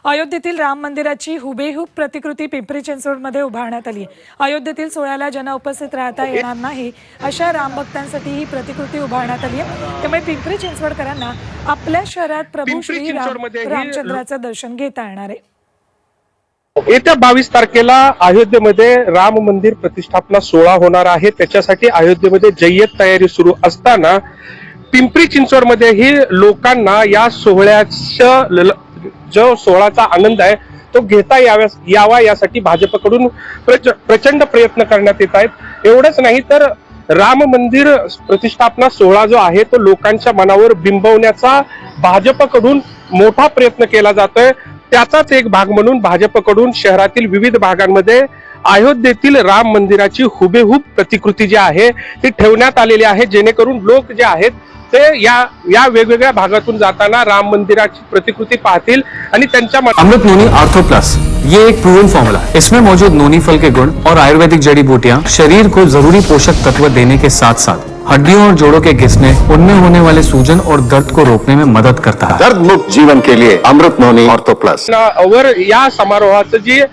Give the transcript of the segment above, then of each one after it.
अयोध्येतील राम मंदिराची हुबेहूब प्रतिकृती पिंपरी चिंचवडमध्ये उभारण्यात आली आहे। अयोध्येतील सोहळ्याला जन उपस्थित राहता येणार नाही अशा राम भक्तांसाठी ही प्रतिकृती उभारण्यात आली आहे। त्यामुळे पिंपरी चिंचवडकरांना आपल्या शहरात प्रभू श्री रामचंद्राचं दर्शन घेता येणार आहे। येत्या 22 तारखेला अयोध्येमध्ये राम मंदिर प्रतिष्ठापना सोहळा होणार आहे। त्याच्यासाठी अयोध्येमध्ये जय्यत तयारी सुरू असताना पिंपरी चिंचवडमध्ये ही लोकांना या सोहळ्याचा जो सोहळ्याचा आनंद आहे तो घेता यावा यासाठी भाजपकडून प्रचंड प्रयत्न करण्यात येत आहेत। एवढंच नाही तर राम मंदिर प्रतिष्ठापना सोहळा जो आहे तो लोकांच्या मनावर बिंबवण्याचा भाजपकडून मोठा प्रयत्न केला जातोय। त्याचाच एक भाग म्हणून भाजपकडून शहरातील विविध भागांमध्ये अयोध्येतील राम मंदिराची हुबेहूब प्रतिकृती जी आहे ती ठेवण्यात आलेली आहे, जेणेकरून लोक जे आहेत ते या वेगवेगळ्या भागातून जाताना राम मंदिराची प्रतिकृती पाहतील आणि त्यांच्या अमृत नोनी आर्थो प्लस ये एक प्रूवन फॉर्मूला है। इसमें मौजूद नोनी फल के गुण और आयुर्वेदिक जड़ी बूटियां शरीर को जरूरी पोषक तत्व देने के साथ साथ हड्डियों और जोड़ों के घिसने, उनमें होने वाले सूजन और दर्द को रोकने में मदद करता है। दर्द मुक्त जीवन के लिए अमृत नोनी ऑर्थो प्लस वर या समारोहाचं जे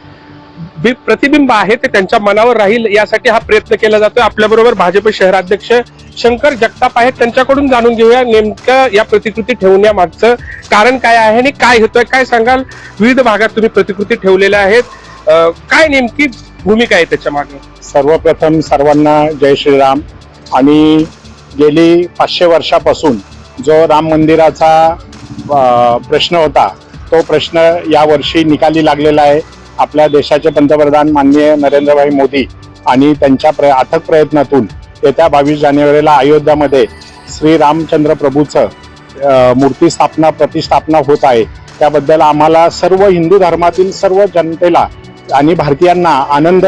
प्रतिबिंब आहे ते त्यांच्या मनावर राहील यासाठी हा प्रयत्न केला जातोय। आपल्या बरोबर भाजप शहराध्यक्ष शंकर जगताप आहेत, त्यांच्याकडून जाणून घेऊया नेमकं या प्रतिकृती ठेवण्यामागचं कारण काय आहे आणि काय होतंय। काय सांगाल, विविध भागात तुम्ही प्रतिकृती ठेवलेल्या आहेत, काय नेमकी भूमिका आहे त्याच्या मागे? सर्वप्रथम सर्वांना जय श्रीराम। आणि गेली 500 वर्षापासून जो राम मंदिराचा प्रश्न होता तो प्रश्न यावर्षी निकाली लागलेला आहे। आपल्या देशाचे पंतप्रधान माननीय नरेंद्रभाई मोदी आणि त्यांच्या अथक प्रयत्नातून येत्या 22 जानेवारीला अयोध्यामध्ये श्री रामचंद्र प्रभूचं मूर्ती स्थापना प्रतिष्ठापना होत आहे। त्याबद्दल आम्हाला सर्व हिंदू धर्मातील सर्व जनतेला आणि भारतीयांना आनंद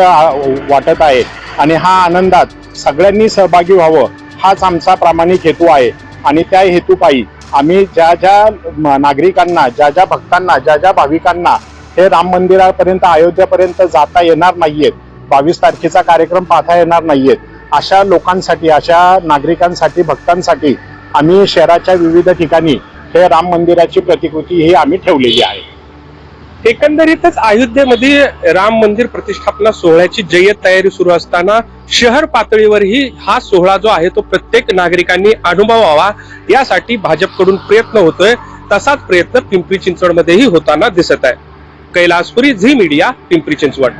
वाटत आहे आणि हा आनंदात सगळ्यांनी सहभागी व्हावं हाच आमचा प्रामाणिक हेतू आहे। आणि त्या हेतूपायी आम्ही ज्या नागरिकांना, ज्या भक्तांना, ज्या भाविकांना हे राम मंदिरापर्यंत अयोध्यापर्यंत जाता येणार नाहीयेत, 22 तारखेचा कार्यक्रम पाहता येणार नाहीयेत, अशा लोकांसाठी, अशा नागरिकांसाठी, भक्तांसाठी आम्ही शहराच्या विविध ठिकाणी हे राम मंदिराची प्रतिकृती ही आम्ही ठेवलेली आहे। एकंदरीतच अयोध्येमध्ये राम मंदिर प्रतिष्ठापना सोहळ्याची जय्यत तयारी सुरू असताना शहर पातळीवरही हा सोहळा जो आहे तो प्रत्येक नागरिकांनी अनुभवावा यासाठी भाजपकडून प्रयत्न होतोय। तसाच प्रयत्न पिंपरी चिंचवडमध्येही होताना दिसत आहे। Kailaspuri, Zee media, Pimpri Chinchwad.